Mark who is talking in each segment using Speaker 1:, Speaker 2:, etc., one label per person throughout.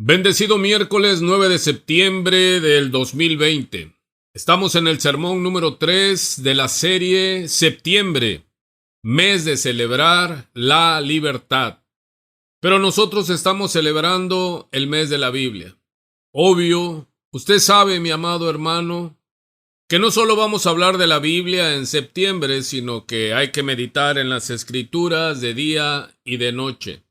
Speaker 1: Bendecido miércoles 9 de septiembre del 2020. Estamos en el sermón número 3 de la serie Septiembre, mes de celebrar la libertad. Pero nosotros estamos celebrando el mes de la Biblia. Obvio, usted sabe, mi amado hermano, que no solo vamos a hablar de la Biblia en septiembre, sino que hay que meditar en las Escrituras de día y de noche.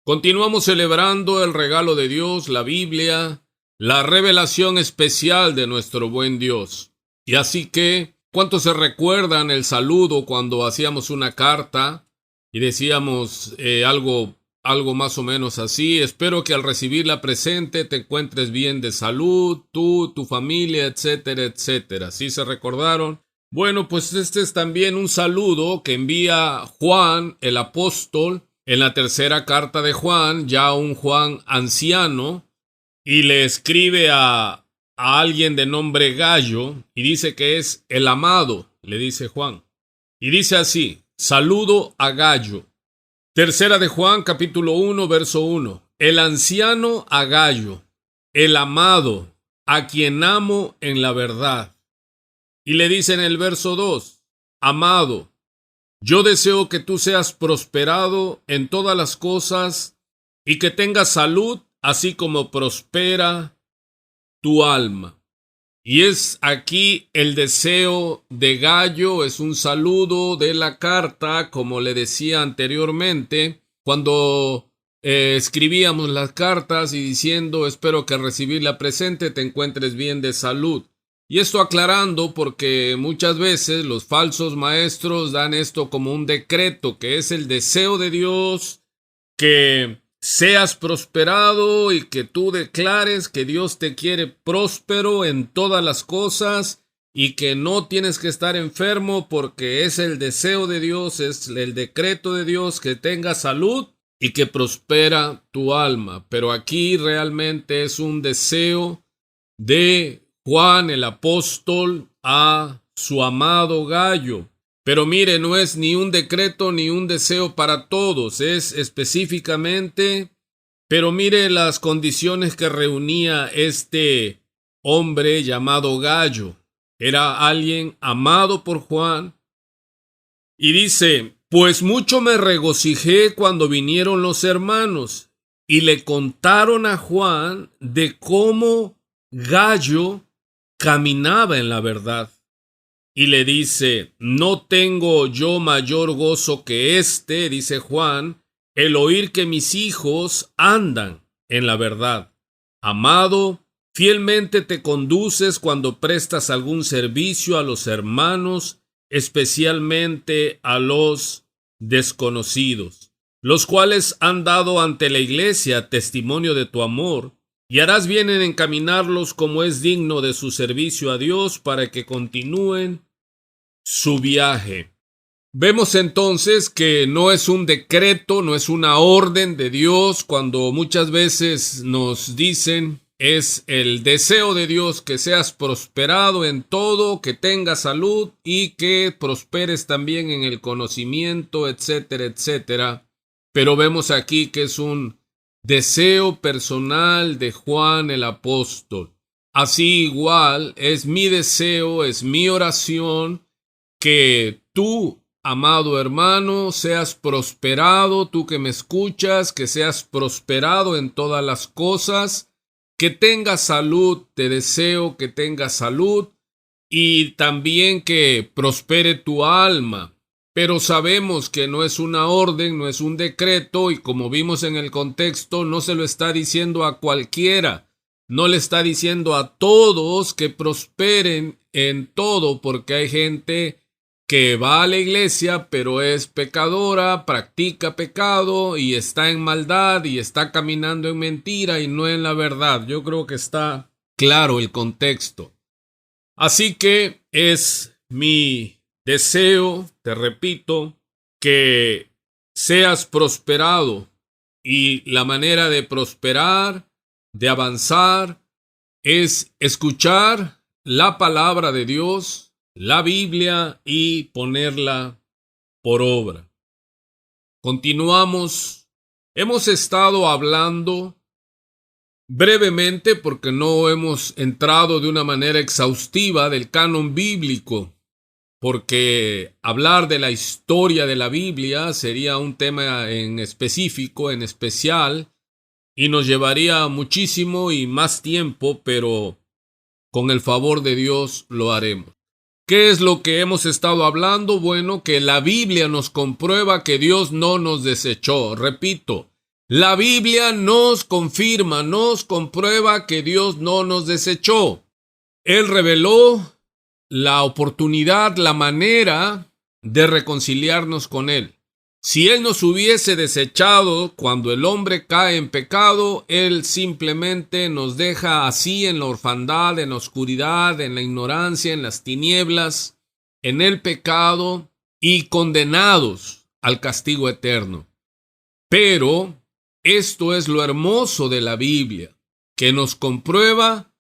Speaker 1: Continuamos celebrando el regalo de Dios, la Biblia, la revelación especial de nuestro buen Dios. Y así que, ¿cuántos se recuerdan el saludo cuando hacíamos una carta y decíamos algo más o menos así? Espero que al recibirla presente te encuentres bien de salud, tú, tu familia, etcétera, etcétera. ¿Sí se recordaron? Bueno, pues este es también un saludo que envía Juan, el apóstol, en la tercera carta de Juan, ya un Juan anciano, y le escribe a alguien de nombre Gallo, y dice que es el amado, le dice Juan. Y dice así: saludo a Gallo. Tercera de Juan, capítulo 1, verso 1. El anciano a Gallo, el amado, a quien amo en la verdad. Y le dice en el verso 2, amado, yo deseo que tú seas prosperado en todas las cosas y que tengas salud, así como prospera tu alma. Y es aquí el deseo de Gallo, es un saludo de la carta, como le decía anteriormente, cuando escribíamos las cartas y diciendo, espero que al recibirla presente te encuentres bien de salud. Y esto aclarando porque muchas veces los falsos maestros dan esto como un decreto, que es el deseo de Dios, que seas prosperado y que tú declares que Dios te quiere próspero en todas las cosas y que no tienes que estar enfermo porque es el deseo de Dios, es el decreto de Dios que tengas salud y que prospera tu alma. Pero aquí realmente es un deseo de Juan el apóstol a su amado Gallo. Pero mire, no es ni un decreto ni un deseo para todos, es específicamente, pero mire las condiciones que reunía este hombre llamado Gallo. Era alguien amado por Juan. Y dice, pues mucho me regocijé cuando vinieron los hermanos y le contaron a Juan de cómo Gallo caminaba en la verdad. Y le dice, no tengo yo mayor gozo que este, dice Juan, el oír que mis hijos andan en la verdad. Amado, fielmente te conduces cuando prestas algún servicio a los hermanos, especialmente a los desconocidos, los cuales han dado ante la iglesia testimonio de tu amor, y harás bien en encaminarlos como es digno de su servicio a Dios para que continúen su viaje. Vemos entonces que no es un decreto, no es una orden de Dios cuando muchas veces nos dicen es el deseo de Dios que seas prosperado en todo, que tengas salud y que prosperes también en el conocimiento, etcétera, etcétera. Pero vemos aquí que es un deseo personal de Juan el apóstol. Así igual es mi deseo, es mi oración, que tú, amado hermano, seas prosperado, tú que me escuchas, que seas prosperado en todas las cosas, que tengas salud, te deseo que tengas salud y también que prospere tu alma. Pero sabemos que no es una orden, no es un decreto y como vimos en el contexto, no se lo está diciendo a cualquiera. No le está diciendo a todos que prosperen en todo porque hay gente que va a la iglesia pero es pecadora, practica pecado y está en maldad y está caminando en mentira y no en la verdad. Yo creo que está claro el contexto. Así que es mi deseo, te repito, que seas prosperado y la manera de prosperar, de avanzar, es escuchar la palabra de Dios, la Biblia y ponerla por obra. Continuamos. Hemos estado hablando Brevemente, porque no hemos entrado de una manera exhaustiva del canon bíblico, porque hablar de la historia de la Biblia sería un tema en específico, en especial, y nos llevaría muchísimo y más tiempo, pero con el favor de Dios lo haremos. ¿Qué es lo que hemos estado hablando? Bueno, que la Biblia nos comprueba que Dios no nos desechó. Repito, la Biblia nos confirma, nos comprueba que Dios no nos desechó. Él reveló la oportunidad, la manera de reconciliarnos con Él. Si Él nos hubiese desechado cuando el hombre cae en pecado, Él simplemente nos deja así en la orfandad, en la oscuridad, en la ignorancia, en las tinieblas, en el pecado y condenados al castigo eterno. Pero esto es lo hermoso de la Biblia, que nos comprueba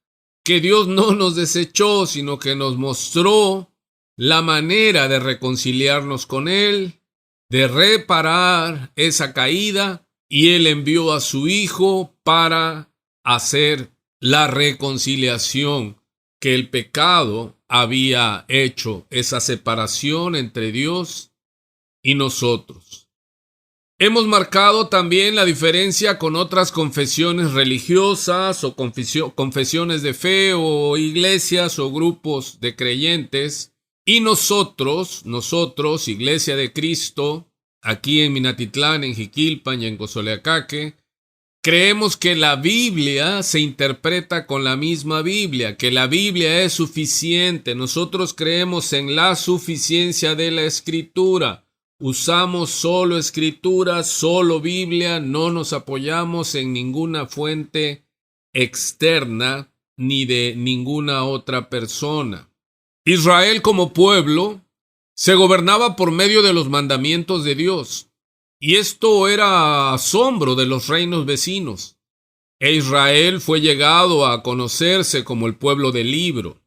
Speaker 1: que Dios no nos desechó, sino que nos mostró la manera de reconciliarnos con Él, de reparar esa caída, y Él envió a su Hijo para hacer la reconciliación que el pecado había hecho, esa separación entre Dios y nosotros. Hemos marcado también la diferencia con otras confesiones religiosas o confesiones de fe o iglesias o grupos de creyentes. Y nosotros, Iglesia de Cristo, aquí en Minatitlán, en Jiquilpan y en Cozoleacaque, creemos que la Biblia se interpreta con la misma Biblia, que la Biblia es suficiente. Nosotros creemos en la suficiencia de la Escritura. Usamos solo Escritura, solo Biblia, no nos apoyamos en ninguna fuente externa ni de ninguna otra persona. Israel como pueblo se gobernaba por medio de los mandamientos de Dios, y esto era asombro de los reinos vecinos. E Israel fue llegado a conocerse como el pueblo del libro,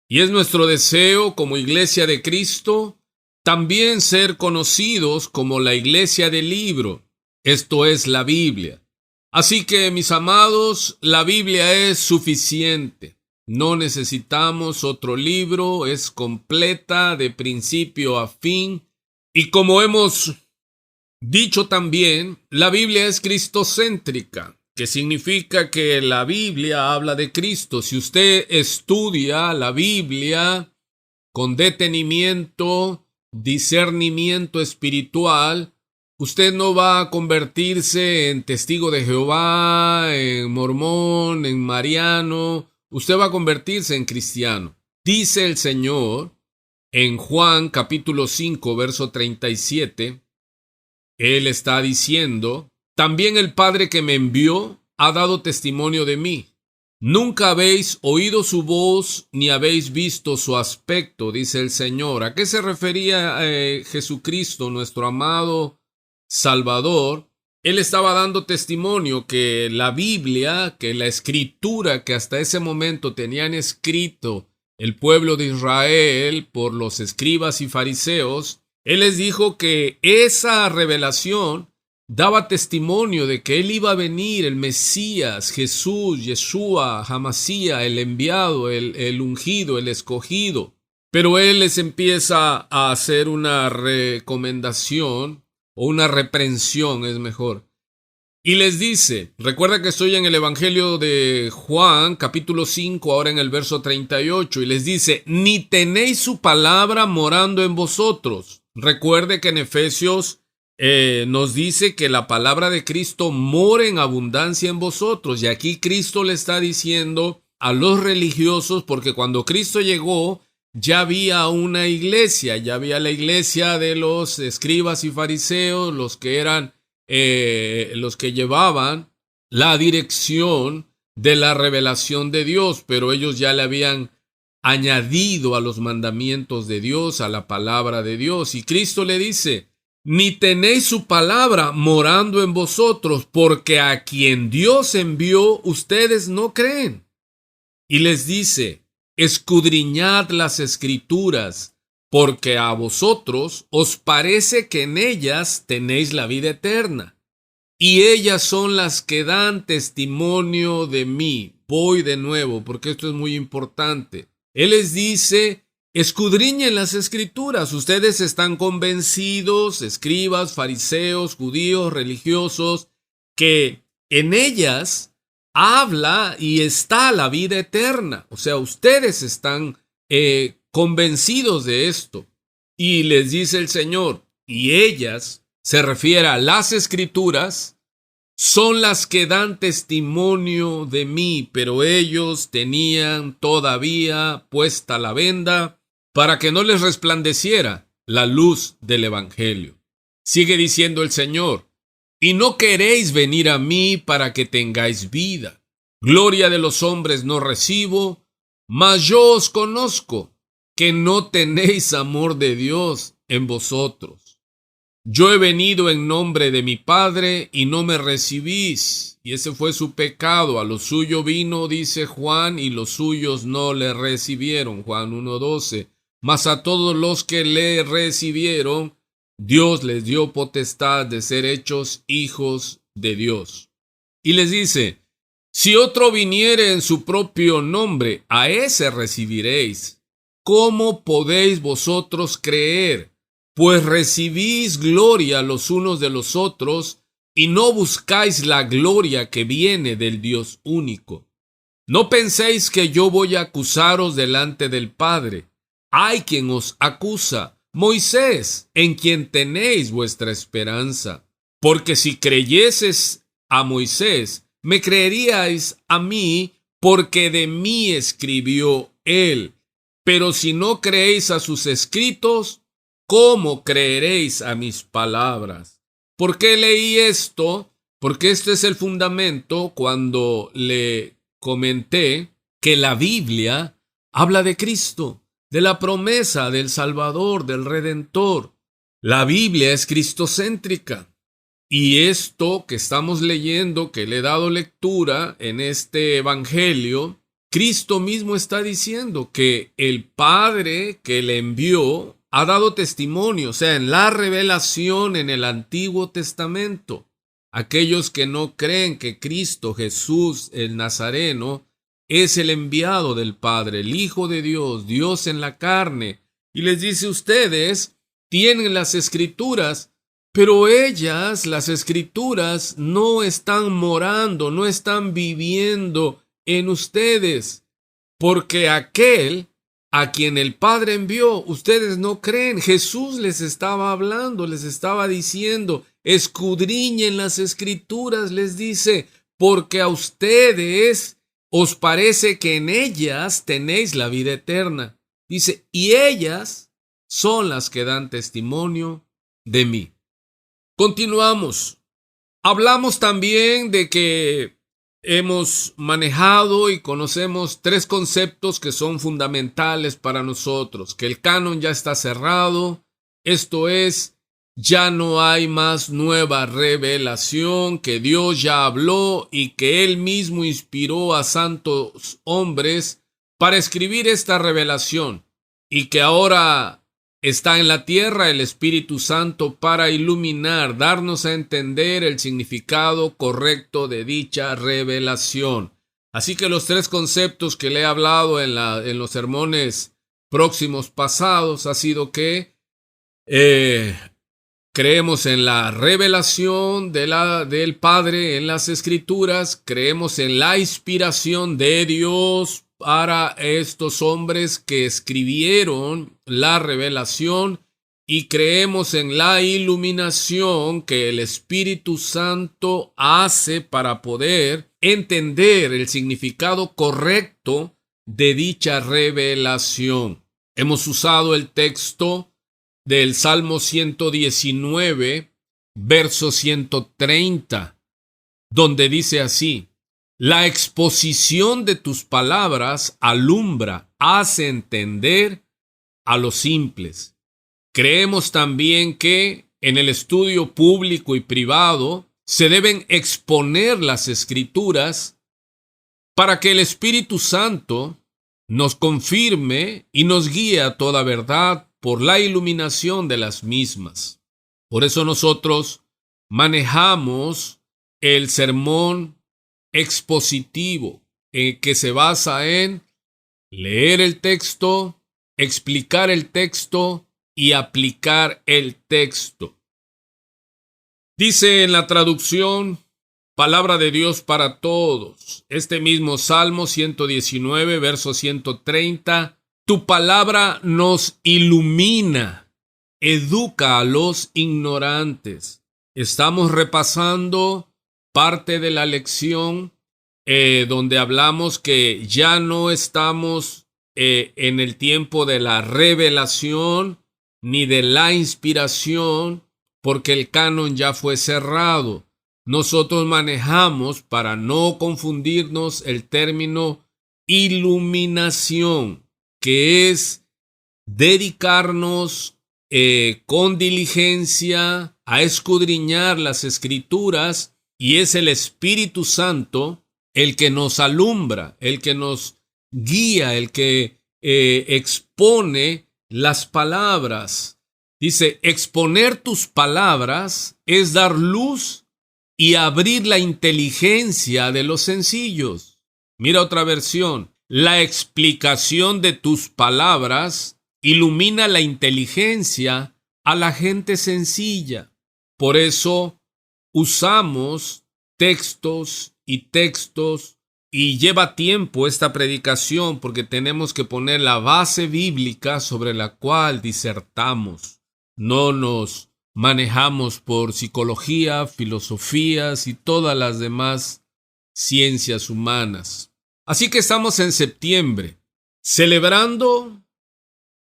Speaker 1: y es nuestro deseo como Iglesia de Cristo también ser conocidos como la Iglesia del libro, esto es la Biblia. Así que, mis amados, la Biblia es suficiente. No necesitamos otro libro, es completa de principio a fin. Y como hemos dicho también, la Biblia es cristocéntrica, que significa que la Biblia habla de Cristo. Si usted estudia la Biblia con detenimiento, discernimiento espiritual, usted no va a convertirse en testigo de Jehová, en mormón, en mariano. Usted va a convertirse en cristiano. Dice el Señor en Juan capítulo 5, verso 37, Él está diciendo: también el Padre que me envió ha dado testimonio de mí. Nunca habéis oído su voz ni habéis visto su aspecto, dice el Señor. ¿A qué se refería Jesucristo, nuestro amado Salvador? Él estaba dando testimonio que la Biblia, que la Escritura que hasta ese momento tenían escrito el pueblo de Israel por los escribas y fariseos, Él les dijo que esa revelación daba testimonio de que Él iba a venir, el Mesías, Jesús, Yeshua, Hamasía, el enviado, el ungido, el escogido. Pero Él les empieza a hacer una recomendación, o una reprensión es mejor. Y les dice, recuerda que estoy en el Evangelio de Juan, capítulo 5, ahora en el verso 38, y les dice: ni tenéis su palabra morando en vosotros. Recuerde que en Efesios nos dice que la palabra de Cristo mora en abundancia en vosotros. Y aquí Cristo le está diciendo a los religiosos, porque cuando Cristo llegó, ya había una iglesia, ya había la iglesia de los escribas y fariseos, los que eran los que llevaban la dirección de la revelación de Dios, pero ellos ya le habían añadido a los mandamientos de Dios, a la palabra de Dios. Y Cristo le dice: ni tenéis su palabra morando en vosotros, porque a quien Dios envió ustedes no creen. Y les dice: escudriñad las Escrituras, porque a vosotros os parece que en ellas tenéis la vida eterna, y ellas son las que dan testimonio de mí. Voy de nuevo, porque esto es muy importante. Él les dice, escudriñen las escrituras. Ustedes están convencidos, escribas, fariseos, judíos, religiosos, que en ellas habla y está la vida eterna. O sea, ustedes están convencidos de esto. Y les dice el Señor, y ellas, se refiere a las escrituras, son las que dan testimonio de mí, pero ellos tenían todavía puesta la venda para que no les resplandeciera la luz del Evangelio. Sigue diciendo el Señor, y no queréis venir a mí para que tengáis vida. Gloria de los hombres no recibo, mas yo os conozco, que no tenéis amor de Dios en vosotros. Yo he venido en nombre de mi Padre y no me recibís. Y ese fue su pecado. A lo suyo vino, dice Juan, y los suyos no le recibieron. Juan 1:12. Mas a todos los que le recibieron, Dios les dio potestad de ser hechos hijos de Dios. Y les dice, si otro viniere en su propio nombre, a ese recibiréis. ¿Cómo podéis vosotros creer? Pues recibís gloria los unos de los otros y no buscáis la gloria que viene del Dios único. No penséis que yo voy a acusaros delante del Padre. Hay quien os acusa, Moisés, en quien tenéis vuestra esperanza. Porque si creyeses a Moisés, me creeríais a mí, porque de mí escribió él. Pero si no creéis a sus escritos, ¿cómo creeréis a mis palabras? ¿Por qué leí esto? Porque este es el fundamento cuando le comenté que la Biblia habla de Cristo, de la promesa del Salvador, del Redentor. La Biblia es cristocéntrica. Y esto que estamos leyendo, que le he dado lectura en este evangelio, Cristo mismo está diciendo que el Padre que le envió ha dado testimonio, o sea, en la revelación en el Antiguo Testamento. Aquellos que no creen que Cristo Jesús, el Nazareno, es el enviado del Padre, el Hijo de Dios, Dios en la carne. Y les dice, ustedes tienen las Escrituras, pero ellas, las Escrituras, no están morando, no están viviendo en ustedes, porque aquel a quien el Padre envió, ustedes no creen. Jesús les estaba hablando, les estaba diciendo, escudriñen las Escrituras, les dice, porque a ustedes os parece que en ellas tenéis la vida eterna. Dice, y ellas son las que dan testimonio de mí. Continuamos. Hablamos también de que hemos manejado y conocemos tres conceptos que son fundamentales para nosotros, que el canon ya está cerrado, esto es, ya no hay más nueva revelación, que Dios ya habló y que Él mismo inspiró a santos hombres para escribir esta revelación y que ahora está en la tierra el Espíritu Santo para iluminar, darnos a entender el significado correcto de dicha revelación. Así que los tres conceptos que le he hablado en los sermones próximos pasados ha sido que creemos en la revelación del Padre en las Escrituras, creemos en la inspiración de Dios para estos hombres que escribieron la revelación y creemos en la iluminación que el Espíritu Santo hace para poder entender el significado correcto de dicha revelación. Hemos usado el texto del Salmo 119, verso 130, donde dice así: la exposición de tus palabras alumbra, hace entender a los simples. Creemos también que en el estudio público y privado se deben exponer las Escrituras para que el Espíritu Santo nos confirme y nos guíe a toda verdad por la iluminación de las mismas. Por eso nosotros manejamos el sermón expositivo, que se basa en leer el texto, explicar el texto y aplicar el texto. Dice en la traducción, Palabra de Dios para todos, este mismo Salmo 119, verso 130, tu palabra nos ilumina, educa a los ignorantes. Estamos repasando parte de la lección donde hablamos que ya no estamos en el tiempo de la revelación ni de la inspiración, porque el canon ya fue cerrado. Nosotros manejamos, para no confundirnos, el término iluminación, que es dedicarnos con diligencia a escudriñar las Escrituras, y es el Espíritu Santo el que nos alumbra, el que nos guía, el que expone las palabras. Dice, exponer tus palabras es dar luz y abrir la inteligencia de los sencillos. Mira otra versión. La explicación de tus palabras ilumina la inteligencia a la gente sencilla. Por eso usamos textos y lleva tiempo esta predicación porque tenemos que poner la base bíblica sobre la cual disertamos. No nos manejamos por psicología, filosofías y todas las demás ciencias humanas. Así que estamos en septiembre, celebrando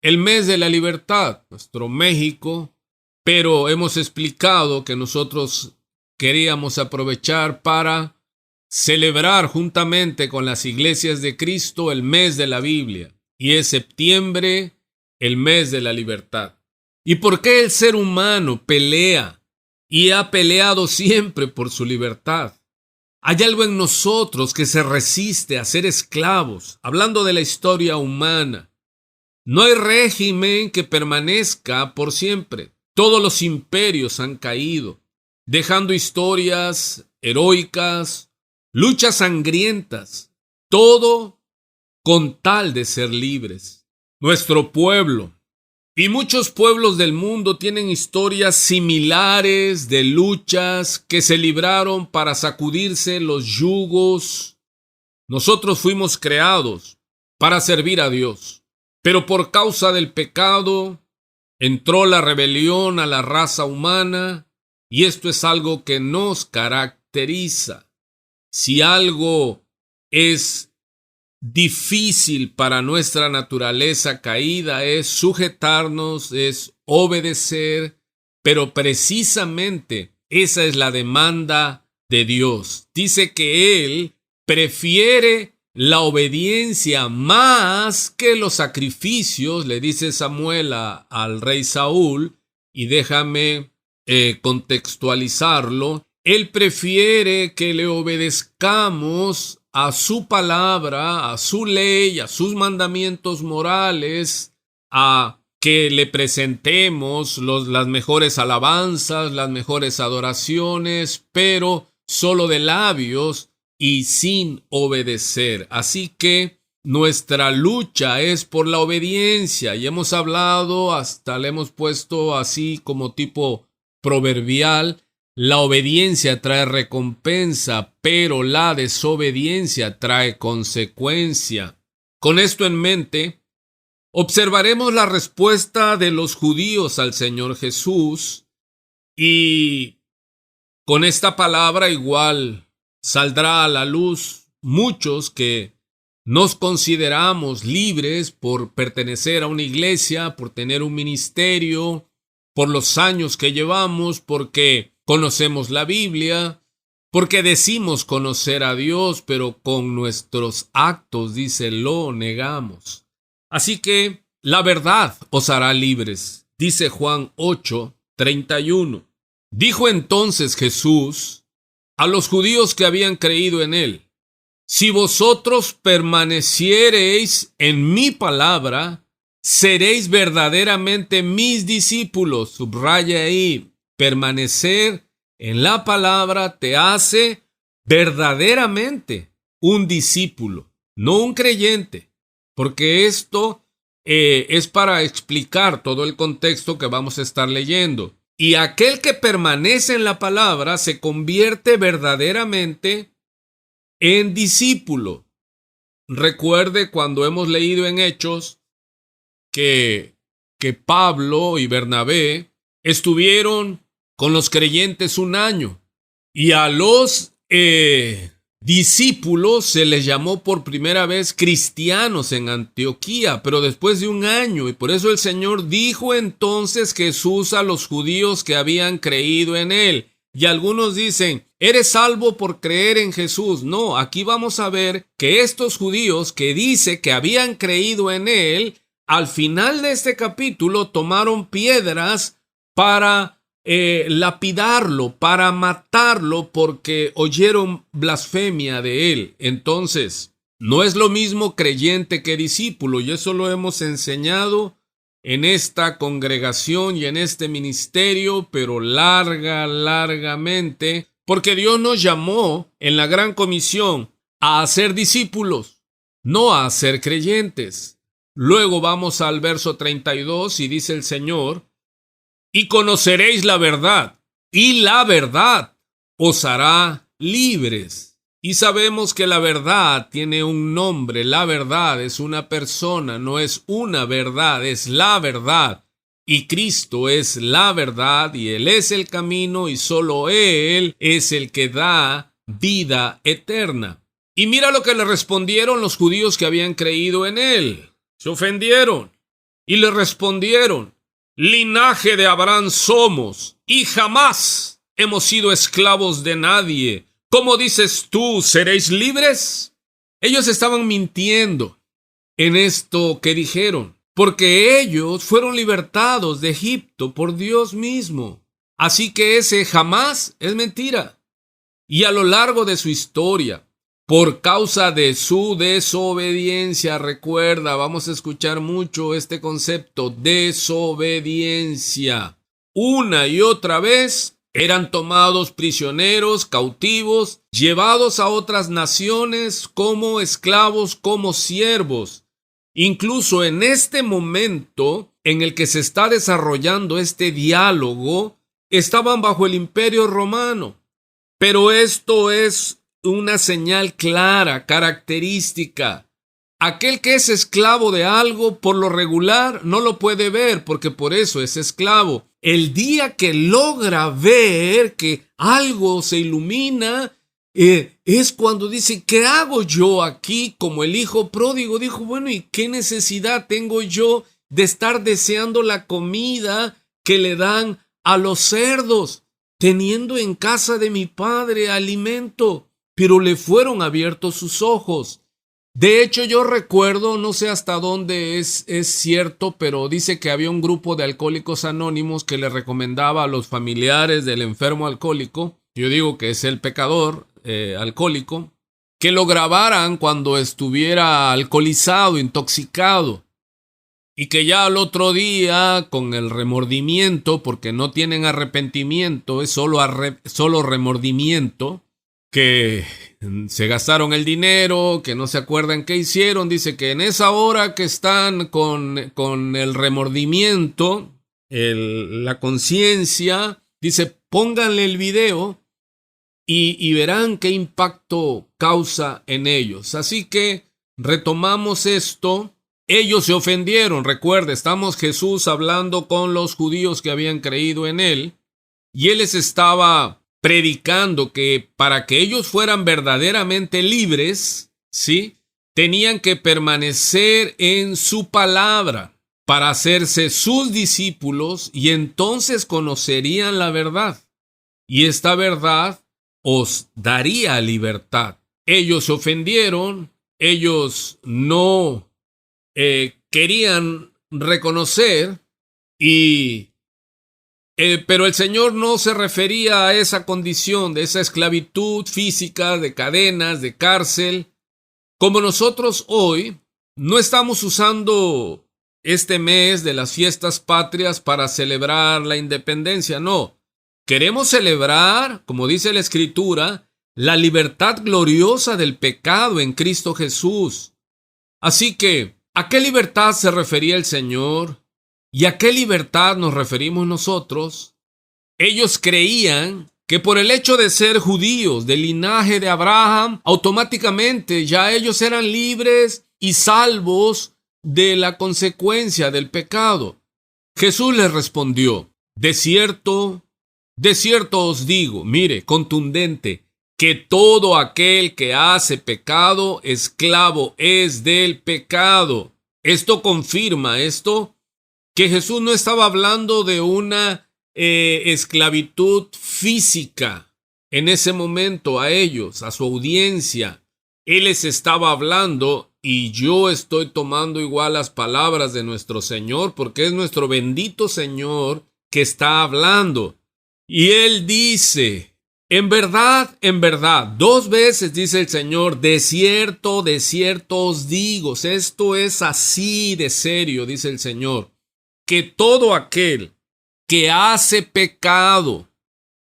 Speaker 1: el mes de la libertad, nuestro México, pero hemos explicado que nosotros queríamos aprovechar para celebrar juntamente con las iglesias de Cristo el mes de la Biblia, y es septiembre el mes de la libertad. ¿Y por qué el ser humano pelea y ha peleado siempre por su libertad? Hay algo en nosotros que se resiste a ser esclavos, hablando de la historia humana. No hay régimen que permanezca por siempre. Todos los imperios han caído, dejando historias heroicas, luchas sangrientas, todo con tal de ser libres. Nuestro pueblo y muchos pueblos del mundo tienen historias similares de luchas que se libraron para sacudirse los yugos. Nosotros fuimos creados para servir a Dios, pero por causa del pecado entró la rebelión a la raza humana, y esto es algo que nos caracteriza. Si algo es difícil para nuestra naturaleza caída es sujetarnos, es obedecer, pero precisamente esa es la demanda de Dios. Dice que Él prefiere la obediencia más que los sacrificios, le dice Samuel al rey Saúl, y déjame contextualizarlo. Él prefiere que le obedezcamos a su palabra, a su ley, a sus mandamientos morales, a que le presentemos las mejores alabanzas, las mejores adoraciones, pero solo de labios y sin obedecer. Así que nuestra lucha es por la obediencia, y hemos hablado, hasta le hemos puesto así como tipo proverbial. La obediencia trae recompensa, pero la desobediencia trae consecuencia. Con esto en mente, observaremos la respuesta de los judíos al Señor Jesús, y con esta palabra igual saldrá a la luz muchos que nos consideramos libres por pertenecer a una iglesia, por tener un ministerio, por los años que llevamos, porque conocemos la Biblia, porque decimos conocer a Dios, pero con nuestros actos, dice, lo negamos. Así que la verdad os hará libres, dice Juan 8:31. Dijo entonces Jesús a los judíos que habían creído en él: si vosotros permaneciereis en mi palabra, seréis verdaderamente mis discípulos. Subraya ahí, permanecer en la palabra te hace verdaderamente un discípulo, no un creyente, porque esto es para explicar todo el contexto que vamos a estar leyendo. Y aquel que permanece en la palabra se convierte verdaderamente en discípulo. Recuerde cuando hemos leído en Hechos que Pablo y Bernabé estuvieron con los creyentes un año y a los discípulos se les llamó por primera vez cristianos en Antioquía, pero después de un año, y por eso el Señor dijo entonces Jesús a los judíos que habían creído en él. Y algunos dicen, eres salvo por creer en Jesús. No, aquí vamos a ver que estos judíos que dice que habían creído en él, al final de este capítulo tomaron piedras para lapidarlo, para matarlo, porque oyeron blasfemia de él. Entonces, no es lo mismo creyente que discípulo, y eso lo hemos enseñado en esta congregación y en este ministerio, pero largamente, porque Dios nos llamó en la gran comisión a hacer discípulos, no a ser creyentes. Luego vamos al verso 32 y dice el Señor, y conoceréis la verdad, y la verdad os hará libres. Y sabemos que la verdad tiene un nombre, la verdad es una persona, no es una verdad, es la verdad. Y Cristo es la verdad, y Él es el camino, y solo Él es el que da vida eterna. Y mira lo que le respondieron los judíos que habían creído en Él. Se ofendieron y le respondieron, linaje de Abraham somos, y jamás hemos sido esclavos de nadie. ¿Cómo dices tú, seréis libres? Ellos estaban mintiendo en esto que dijeron, porque ellos fueron libertados de Egipto por Dios mismo. Así que ese jamás es mentira. Y a lo largo de su historia, por causa de su desobediencia, recuerda, vamos a escuchar mucho este concepto, desobediencia. Una y otra vez eran tomados prisioneros, cautivos, llevados a otras naciones como esclavos, como siervos. Incluso en este momento en el que se está desarrollando este diálogo, estaban bajo el Imperio Romano. Pero esto es una señal clara, característica. Aquel que es esclavo de algo, por lo regular, no lo puede ver, porque por eso es esclavo. El día que logra ver que algo se ilumina, es cuando dice, ¿qué hago yo aquí? Como el hijo pródigo dijo, bueno, ¿y qué necesidad tengo yo de estar deseando la comida que le dan a los cerdos, teniendo en casa de mi padre alimento? Pero le fueron abiertos sus ojos. De hecho, yo recuerdo, no sé hasta dónde es cierto, pero dice que había un grupo de alcohólicos anónimos que le recomendaba a los familiares del enfermo alcohólico, yo digo que es el pecador alcohólico, que lo grabaran cuando estuviera alcoholizado, intoxicado, y que ya al otro día, con el remordimiento, porque no tienen arrepentimiento, es solo remordimiento, que se gastaron el dinero, que no se acuerdan qué hicieron. Dice que en esa hora que están con el remordimiento, la conciencia, dice, pónganle el video y verán qué impacto causa en ellos. Así que retomamos esto. Ellos se ofendieron. Recuerde, estamos Jesús hablando con los judíos que habían creído en él, y él les estaba predicando que para que ellos fueran verdaderamente libres, ¿sí?, tenían que permanecer en su palabra para hacerse sus discípulos, y entonces conocerían la verdad. Y esta verdad os daría libertad. Ellos se ofendieron, ellos no querían reconocer, pero el Señor no se refería a esa condición de esa esclavitud física, de cadenas, de cárcel. Como nosotros hoy no estamos usando este mes de las fiestas patrias para celebrar la independencia, no. Queremos celebrar, como dice la Escritura, la libertad gloriosa del pecado en Cristo Jesús. Así que, ¿a qué libertad se refería el Señor? ¿Y a qué libertad nos referimos nosotros? Ellos creían que por el hecho de ser judíos del linaje de Abraham, automáticamente ya ellos eran libres y salvos de la consecuencia del pecado. Jesús les respondió: de cierto os digo, mire, contundente, que todo aquel que hace pecado, esclavo es del pecado. Esto confirma que Jesús no estaba hablando de una esclavitud física en ese momento a ellos, a su audiencia. Él les estaba hablando, y yo estoy tomando igual las palabras de nuestro Señor, porque es nuestro bendito Señor que está hablando. Y Él dice: en verdad, 2 veces dice el Señor, de cierto os digo. Esto es así de serio, dice el Señor, que todo aquel que hace pecado,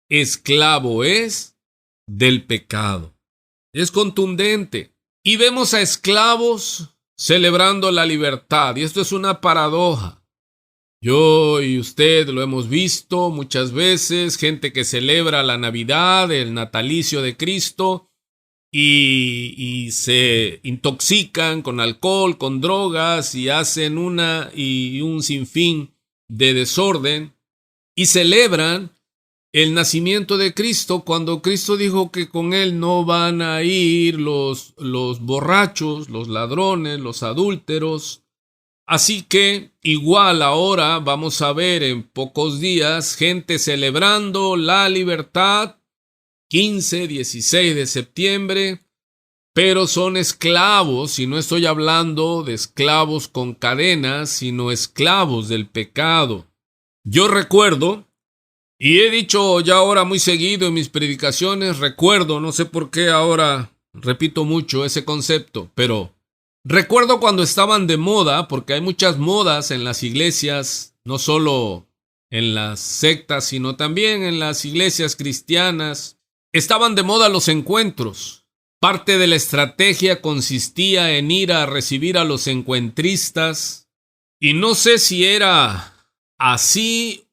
Speaker 1: esclavo es del pecado. Es contundente. Y vemos a esclavos celebrando la libertad. Y esto es una paradoja. Yo y usted lo hemos visto muchas veces, gente que celebra la Navidad, el natalicio de Cristo, y se intoxican con alcohol, con drogas, y hacen un sinfín de desorden, y celebran el nacimiento de Cristo, cuando Cristo dijo que con él no van a ir los borrachos, los ladrones, los adúlteros. Así que igual ahora vamos a ver en pocos días gente celebrando la libertad, 15, 16 de septiembre, pero son esclavos, y no estoy hablando de esclavos con cadenas, sino esclavos del pecado. Yo recuerdo, y he dicho ya ahora muy seguido en mis predicaciones, no sé por qué ahora repito mucho ese concepto, pero recuerdo cuando estaban de moda, porque hay muchas modas en las iglesias, no solo en las sectas, sino también en las iglesias cristianas. Estaban de moda los encuentros. Parte de la estrategia consistía en ir a recibir a los encuentristas, y no sé si era así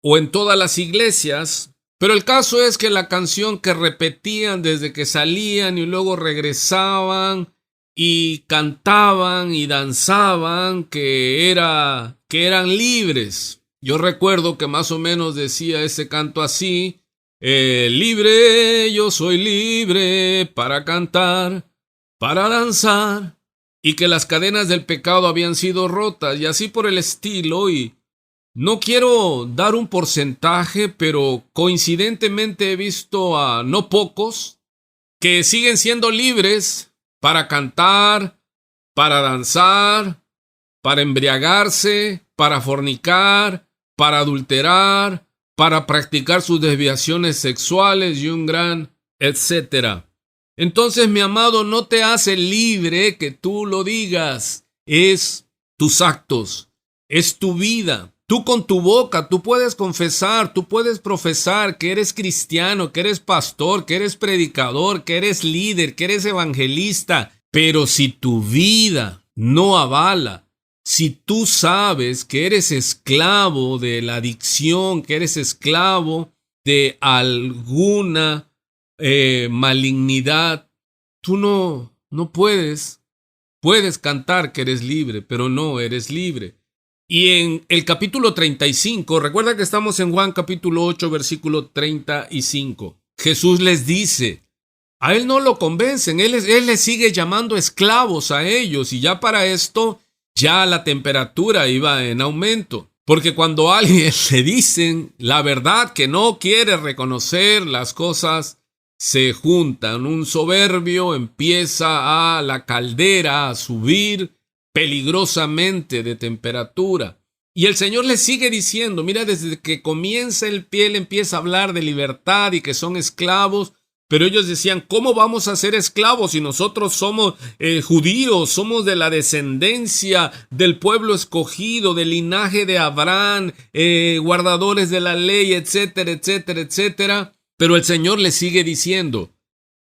Speaker 1: o en todas las iglesias, pero el caso es que la canción que repetían desde que salían y luego regresaban y cantaban y danzaban que eran libres. Yo recuerdo que más o menos decía ese canto así: libre, yo soy libre para cantar, para danzar, y que las cadenas del pecado habían sido rotas, y así por el estilo. Y no quiero dar un porcentaje, pero coincidentemente he visto a no pocos que siguen siendo libres para cantar, para danzar, para embriagarse, para fornicar, para adulterar, para practicar sus desviaciones sexuales y un gran etcétera. Entonces, mi amado, no te hace libre que tú lo digas. Es tus actos, es tu vida. Tú con tu boca, tú puedes confesar, tú puedes profesar que eres cristiano, que eres pastor, que eres predicador, que eres líder, que eres evangelista. Pero si tu vida no avala, si tú sabes que eres esclavo de la adicción, que eres esclavo de alguna malignidad, tú no puedes cantar que eres libre, pero no eres libre. Y en el capítulo 35, recuerda que estamos en Juan capítulo 8, versículo 35. Jesús les dice, a él no lo convencen, él les sigue llamando esclavos a ellos, y ya para esto, ya la temperatura iba en aumento. Porque cuando a alguien le dicen la verdad que no quiere reconocer, las cosas se juntan. Un soberbio empieza a la caldera a subir peligrosamente de temperatura. Y el Señor les sigue diciendo, mira, desde que comienza el pie, él empieza a hablar de libertad y que son esclavos, Pero ellos decían, ¿cómo vamos a ser esclavos si nosotros somos judíos, somos de la descendencia del pueblo escogido, del linaje de Abraham, guardadores de la ley, etcétera, etcétera, etcétera? Pero el Señor les sigue diciendo,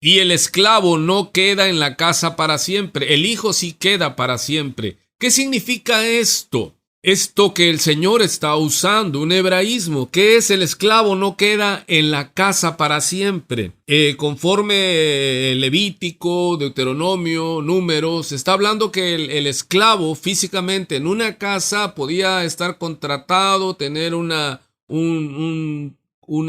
Speaker 1: y el esclavo no queda en la casa para siempre, el hijo sí queda para siempre. ¿Qué significa esto? Esto que el Señor está usando, un hebraísmo, que es el esclavo no queda en la casa para siempre. Conforme Levítico, Deuteronomio, Números, está hablando que el esclavo físicamente en una casa podía estar contratado, tener un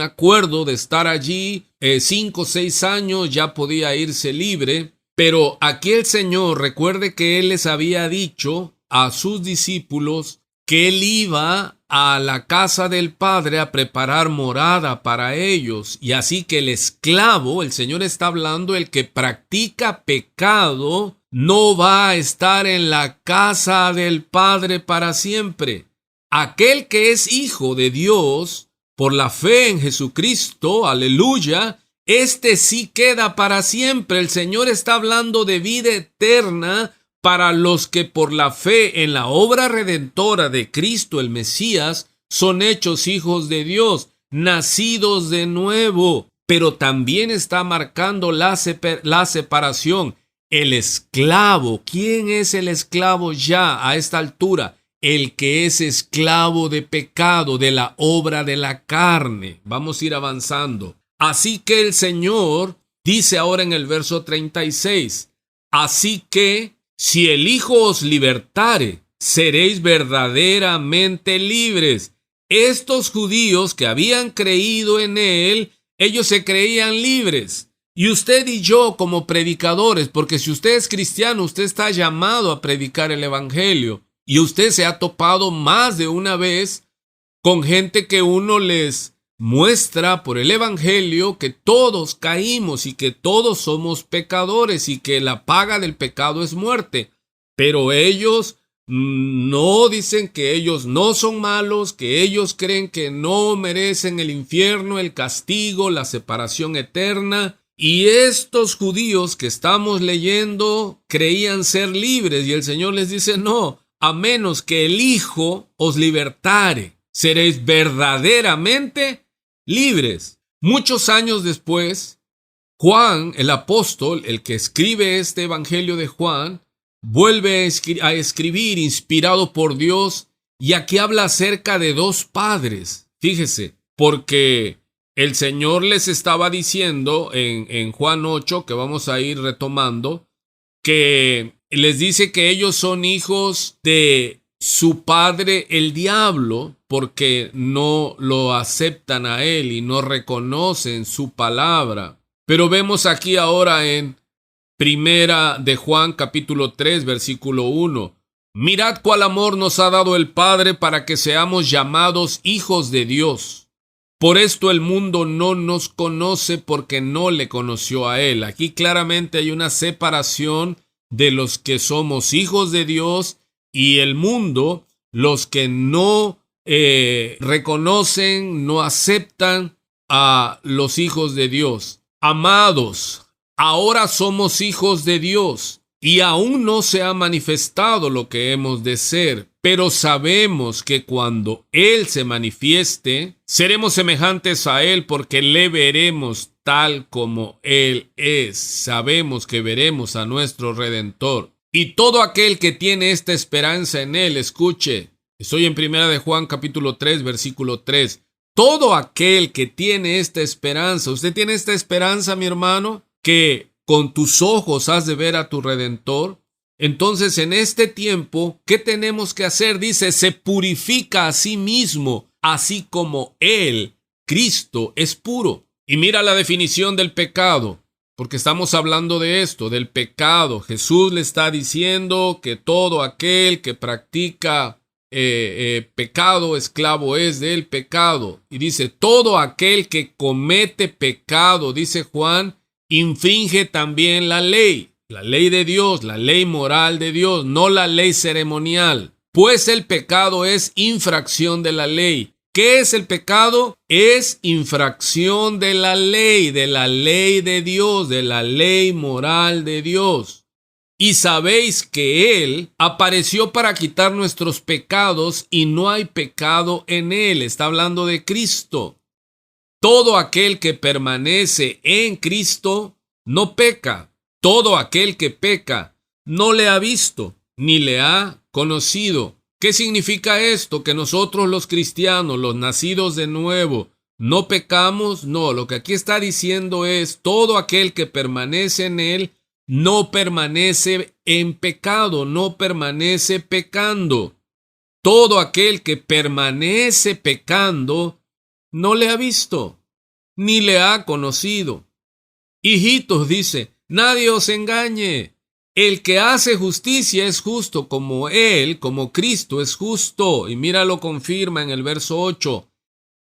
Speaker 1: acuerdo de estar allí 5 o 6 años, ya podía irse libre. Pero aquí el Señor, recuerde que Él les había dicho a sus discípulos que Él iba a la casa del Padre a preparar morada para ellos. Y así que el esclavo, el Señor está hablando, el que practica pecado, no va a estar en la casa del Padre para siempre. Aquel que es hijo de Dios, por la fe en Jesucristo, aleluya, este sí queda para siempre. El Señor está hablando de vida eterna para los que por la fe en la obra redentora de Cristo el Mesías son hechos hijos de Dios, nacidos de nuevo. Pero también está marcando la separación. El esclavo, ¿quién es el esclavo ya a esta altura? El que es esclavo de pecado, de la obra de la carne. Vamos a ir avanzando. Así que el Señor dice ahora en el verso 36, así que si el Hijo os libertare, seréis verdaderamente libres. Estos judíos que habían creído en Él, ellos se creían libres. Y usted y yo como predicadores, porque si usted es cristiano, usted está llamado a predicar el Evangelio. Y usted se ha topado más de una vez con gente que uno les muestra por el Evangelio que todos caímos y que todos somos pecadores y que la paga del pecado es muerte. Pero ellos no dicen que ellos no son malos, que ellos creen que no merecen el infierno, el castigo, la separación eterna. Y estos judíos que estamos leyendo creían ser libres y el Señor les dice, no, a menos que el Hijo os libertare, seréis verdaderamente libres. Muchos años después, Juan, el apóstol, el que escribe este evangelio de Juan, vuelve a escribir inspirado por Dios y aquí habla acerca de dos padres. Fíjese, porque el Señor les estaba diciendo en Juan 8, que vamos a ir retomando, que les dice que ellos son hijos de su padre el diablo, porque no lo aceptan a él y no reconocen su palabra. Pero vemos aquí ahora en Primera de Juan capítulo 3 versículo 1. Mirad cuál amor nos ha dado el Padre para que seamos llamados hijos de Dios. Por esto el mundo no nos conoce porque no le conoció a Él. Aquí claramente hay una separación de los que somos hijos de Dios y el mundo, los que no reconocen, no aceptan a los hijos de Dios. Amados, ahora somos hijos de Dios y aún no se ha manifestado lo que hemos de ser, pero sabemos que cuando Él se manifieste, seremos semejantes a Él porque le veremos tal como Él es. Sabemos que veremos a nuestro Redentor. Y todo aquel que tiene esta esperanza en Él, escuche, estoy en Primera de Juan capítulo 3, versículo 3. Todo aquel que tiene esta esperanza, ¿usted tiene esta esperanza, mi hermano? Que con tus ojos has de ver a tu Redentor. Entonces, en este tiempo, ¿qué tenemos que hacer? Dice, se purifica a sí mismo, así como Él, Cristo, es puro. Y mira la definición del pecado, porque estamos hablando de esto, del pecado. Jesús le está diciendo que todo aquel que practica pecado, esclavo es del pecado. Y dice, todo aquel que comete pecado, dice Juan, infringe también la ley de Dios, la ley moral de Dios, no la ley ceremonial. Pues el pecado es infracción de la ley. ¿Qué es el pecado? Es infracción de la ley de Dios, de la ley moral de Dios. Y sabéis que Él apareció para quitar nuestros pecados y no hay pecado en Él. Está hablando de Cristo. Todo aquel que permanece en Cristo no peca. Todo aquel que peca no le ha visto ni le ha conocido. ¿Qué significa esto? Que nosotros los cristianos, los nacidos de nuevo, no pecamos. No, lo que aquí está diciendo es todo aquel que permanece en Él no permanece en pecado, no permanece pecando. Todo aquel que permanece pecando no le ha visto, ni le ha conocido. Hijitos, dice, nadie os engañe. El que hace justicia es justo como Él, como Cristo es justo. Y mira, lo confirma en el verso 8.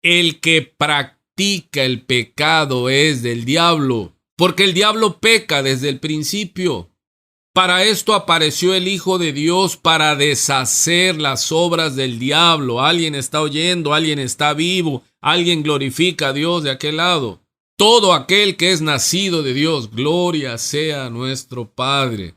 Speaker 1: El que practica el pecado es del diablo, porque el diablo peca desde el principio. Para esto apareció el Hijo de Dios, para deshacer las obras del diablo. Alguien está oyendo, alguien está vivo, alguien glorifica a Dios de aquel lado. Todo aquel que es nacido de Dios, gloria sea nuestro Padre.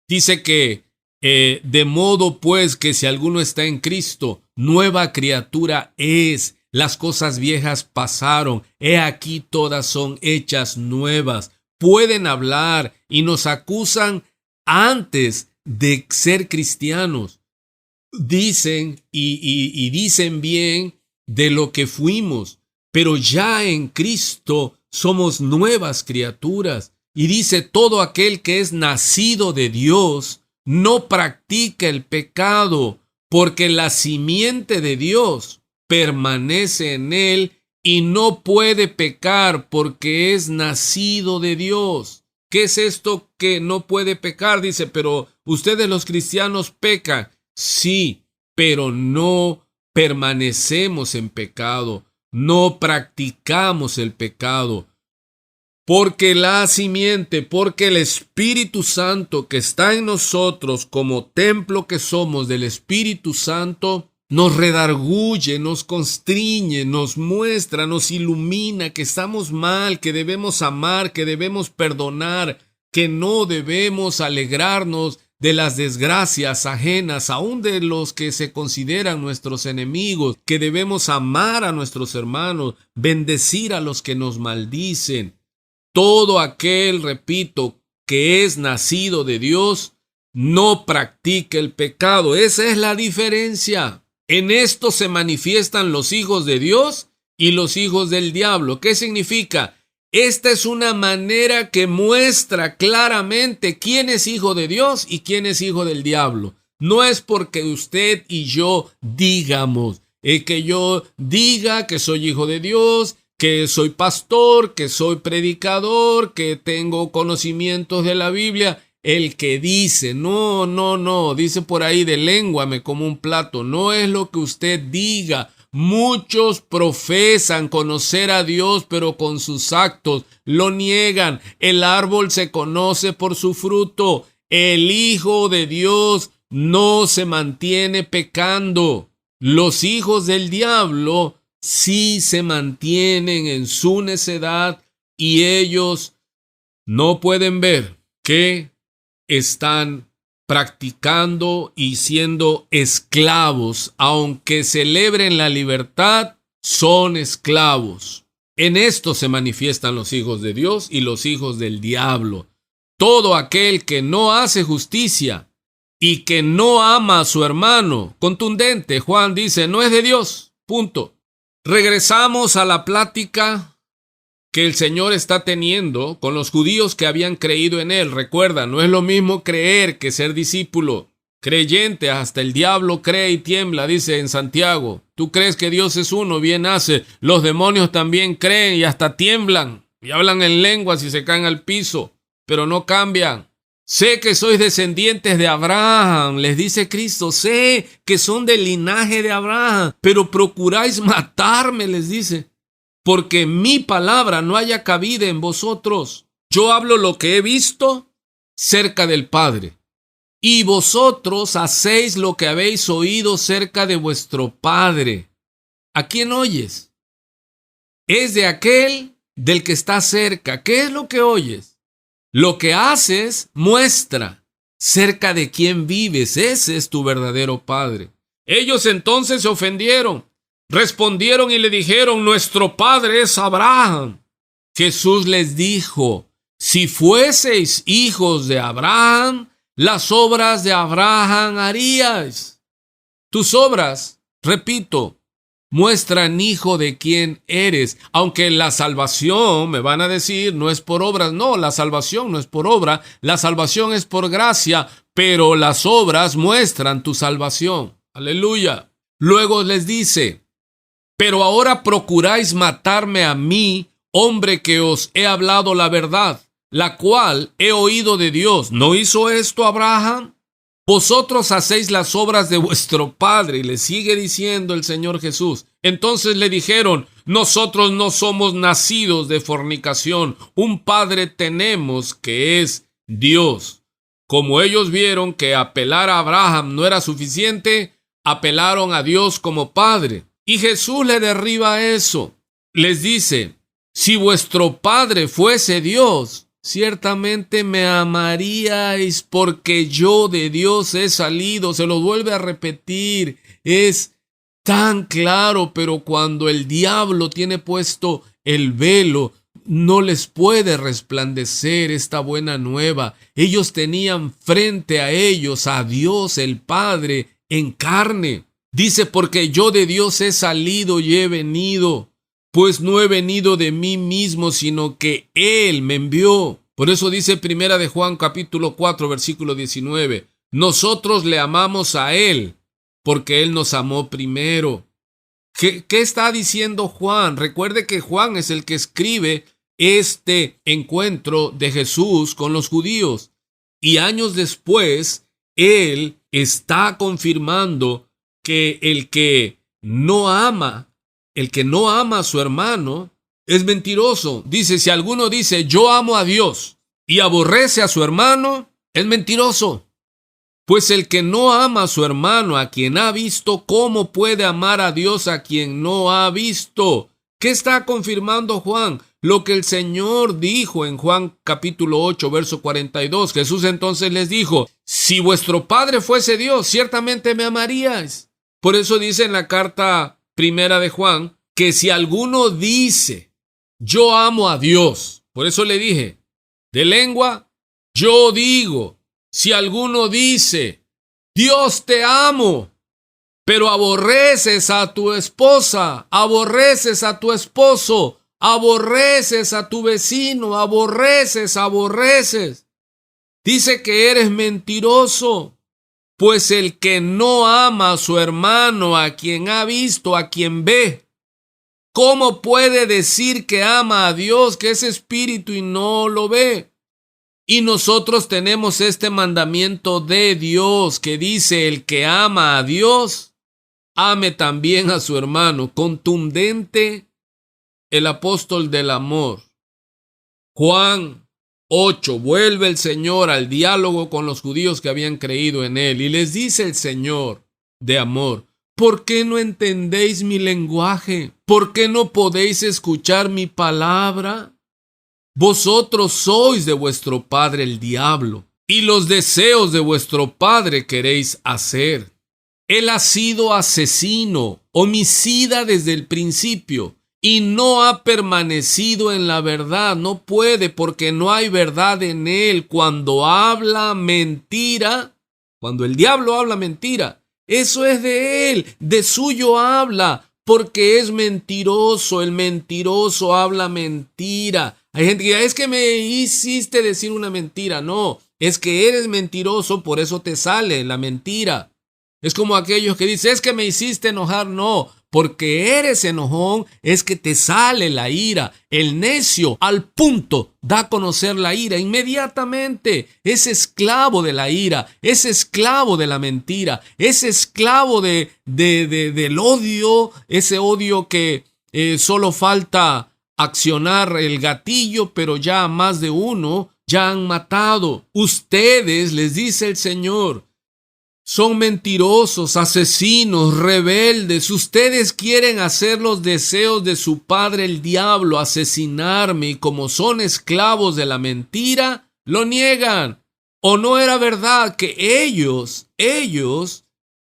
Speaker 1: Dice que de modo pues que si alguno está en Cristo, nueva criatura es. Las cosas viejas pasaron, he aquí todas son hechas nuevas. Pueden hablar y nos acusan antes de ser cristianos. Dicen y dicen bien de lo que fuimos, pero ya en Cristo somos nuevas criaturas. Y dice, todo aquel que es nacido de Dios no practica el pecado, porque la simiente de Dios permanece en él y no puede pecar porque es nacido de Dios. ¿Qué es esto que no puede pecar? Dice, pero ustedes los cristianos pecan. Sí, pero no permanecemos en pecado, no practicamos el pecado. Porque la simiente, porque el Espíritu Santo que está en nosotros como templo que somos del Espíritu Santo, nos redarguye, nos constriñe, nos muestra, nos ilumina que estamos mal, que debemos amar, que debemos perdonar, que no debemos alegrarnos de las desgracias ajenas, aun de los que se consideran nuestros enemigos, que debemos amar a nuestros hermanos, bendecir a los que nos maldicen. Todo aquel, repito, que es nacido de Dios, no practica el pecado. Esa es la diferencia. En esto se manifiestan los hijos de Dios y los hijos del diablo. ¿Qué significa? Esta es una manera que muestra claramente quién es hijo de Dios y quién es hijo del diablo. No es porque usted y yo digamos, que yo diga que soy hijo de Dios, que soy pastor, que soy predicador, que tengo conocimientos de la Biblia. El que dice, no, dice por ahí de lengua me como un plato. No es lo que usted diga. Muchos profesan conocer a Dios, pero con sus actos lo niegan. El árbol se conoce por su fruto. El Hijo de Dios no se mantiene pecando. Los hijos del diablo sí se mantienen en su necedad y ellos no pueden ver que están practicando y siendo esclavos. Aunque celebren la libertad, son esclavos. En esto se manifiestan los hijos de Dios y los hijos del diablo. Todo aquel que no hace justicia y que no ama a su hermano, contundente, Juan dice, no es de Dios. Punto. Regresamos a la plática que el Señor está teniendo con los judíos que habían creído en Él. Recuerda, no es lo mismo creer que ser discípulo. Creyente, hasta el diablo cree y tiembla, dice en Santiago. Tú crees que Dios es uno, bien hace. Los demonios también creen y hasta tiemblan. Y hablan en lenguas y se caen al piso, pero no cambian. Sé que sois descendientes de Abraham, les dice Cristo. Sé que son del linaje de Abraham, pero procuráis matarme, les dice. Porque mi palabra no haya cabida en vosotros. Yo hablo lo que he visto cerca del Padre, y vosotros hacéis lo que habéis oído cerca de vuestro padre. ¿A quién oyes? Es de aquel del que está cerca. ¿Qué es lo que oyes? Lo que haces muestra cerca de quién vives. Ese es tu verdadero Padre. Ellos entonces se ofendieron. Respondieron y le dijeron: nuestro padre es Abraham. Jesús les dijo: si fueseis hijos de Abraham, las obras de Abraham haríais. Tus obras, repito, muestran, hijo, de quién eres. Aunque la salvación, me van a decir, no es por obras. No, la salvación no es por obra. La salvación es por gracia, pero las obras muestran tu salvación. Aleluya. Luego les dice: pero ahora procuráis matarme a mí, hombre que os he hablado la verdad, la cual he oído de Dios. ¿No hizo esto Abraham? Vosotros hacéis las obras de vuestro padre. Y le sigue diciendo el Señor Jesús. Entonces le dijeron: nosotros no somos nacidos de fornicación. Un padre tenemos, que es Dios. Como ellos vieron que apelar a Abraham no era suficiente, apelaron a Dios como padre. Y Jesús le derriba eso. Les dice: si vuestro Padre fuese Dios, ciertamente me amaríais, porque yo de Dios he salido. Se lo vuelve a repetir. Es tan claro, pero cuando el diablo tiene puesto el velo, no les puede resplandecer esta buena nueva. Ellos tenían frente a ellos a Dios el Padre en carne. Dice: porque yo de Dios he salido y he venido, pues no he venido de mí mismo, sino que Él me envió. Por eso dice Primera de Juan capítulo 4 versículo 19: nosotros le amamos a Él, porque Él nos amó primero. ¿Qué está diciendo Juan? Recuerde que Juan es el que escribe este encuentro de Jesús con los judíos. Y años después, él está confirmando que el que no ama a su hermano es mentiroso. Dice: si alguno dice yo amo a Dios y aborrece a su hermano, es mentiroso. Pues el que no ama a su hermano, a quien ha visto, ¿cómo puede amar a Dios a quien no ha visto? ¿Qué está confirmando Juan? Lo que el Señor dijo en Juan capítulo 8, verso 42. Jesús entonces les dijo: si vuestro Padre fuese Dios, ciertamente me amaríais. Por eso dice en la carta primera de Juan que si alguno dice yo amo a Dios, por eso le dije, de lengua yo digo, si alguno dice Dios te amo, pero aborreces a tu esposa, aborreces a tu esposo, aborreces a tu vecino, aborreces, dice que eres mentiroso. Pues el que no ama a su hermano, a quien ha visto, a quien ve, ¿cómo puede decir que ama a Dios, que es espíritu y no lo ve? Y nosotros tenemos este mandamiento de Dios que dice: el que ama a Dios, ame también a su hermano. Contundente el apóstol del amor. Juan 8, vuelve el Señor al diálogo con los judíos que habían creído en Él. Y les dice el Señor de amor: ¿por qué no entendéis mi lenguaje? ¿Por qué no podéis escuchar mi palabra? Vosotros sois de vuestro padre el diablo, y los deseos de vuestro padre queréis hacer. Él ha sido asesino, homicida desde el principio, y no ha permanecido en la verdad. No puede, porque no hay verdad en él. Cuando habla mentira, cuando el diablo habla mentira, eso es de él, de suyo habla, porque es mentiroso. El mentiroso habla mentira. Hay gente que dice: es que me hiciste decir una mentira. No, es que eres mentiroso, por eso te sale la mentira. Es como aquellos que dicen: es que me hiciste enojar. No, porque eres enojón es que te sale la ira. El necio al punto da a conocer la ira inmediatamente. Es esclavo de la ira, es esclavo de la mentira, es esclavo del odio, ese odio que solo falta accionar el gatillo, pero ya más de uno ya han matado. Ustedes, les dice el Señor, Son mentirosos, asesinos, rebeldes. Ustedes quieren hacer los deseos de su padre el diablo, asesinarme, y como son esclavos de la mentira, lo niegan. ¿O no era verdad que ellos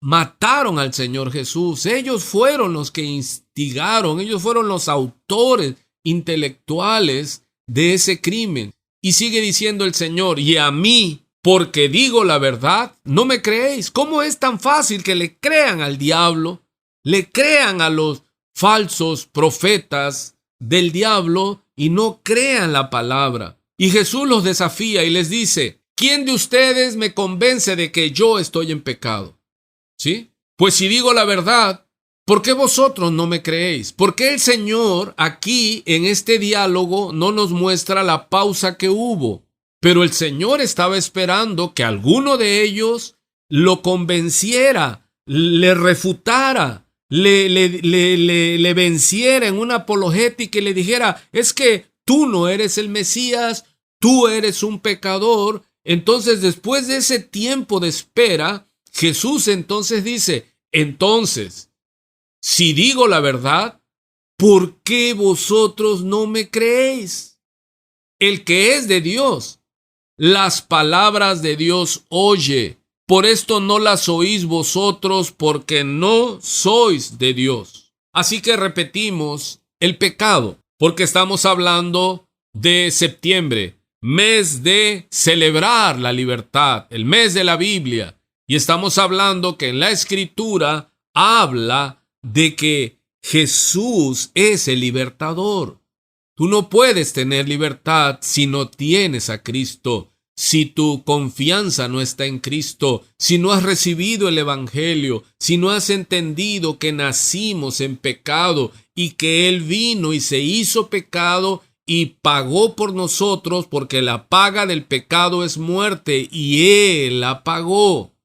Speaker 1: mataron al Señor Jesús? Ellos fueron los que instigaron, ellos fueron los autores intelectuales de ese crimen. Y sigue diciendo el Señor: y a mí, porque digo la verdad, no me creéis. ¿Cómo es tan fácil que le crean al diablo? Le crean a los falsos profetas del diablo y no crean la palabra. Y Jesús los desafía y les dice: ¿quién de ustedes me convence de que yo estoy en pecado? ¿Sí? Pues si digo la verdad, ¿por qué vosotros no me creéis? ¿Por qué el Señor aquí en este diálogo no nos muestra la pausa que hubo? Pero el Señor estaba esperando que alguno de ellos lo convenciera, le refutara, le venciera en una apologética y le dijera: es que tú no eres el Mesías, tú eres un pecador. Entonces, después de ese tiempo de espera, Jesús entonces dice: entonces, si digo la verdad, ¿por qué vosotros no me creéis? El que es de Dios, las palabras de Dios oye. Por esto no las oís vosotros, porque no sois de Dios. Así que repetimos el pecado, porque estamos hablando de septiembre, mes de celebrar la libertad, el mes de la Biblia. Y estamos hablando que en la Escritura habla de que Jesús es el libertador. Tú no puedes tener libertad si no tienes a Cristo, si tu confianza no está en Cristo, si no has recibido el Evangelio, si no has entendido que nacimos en pecado y que Él vino y se hizo pecado y pagó por nosotros, porque la paga del pecado es muerte y Él la pagó.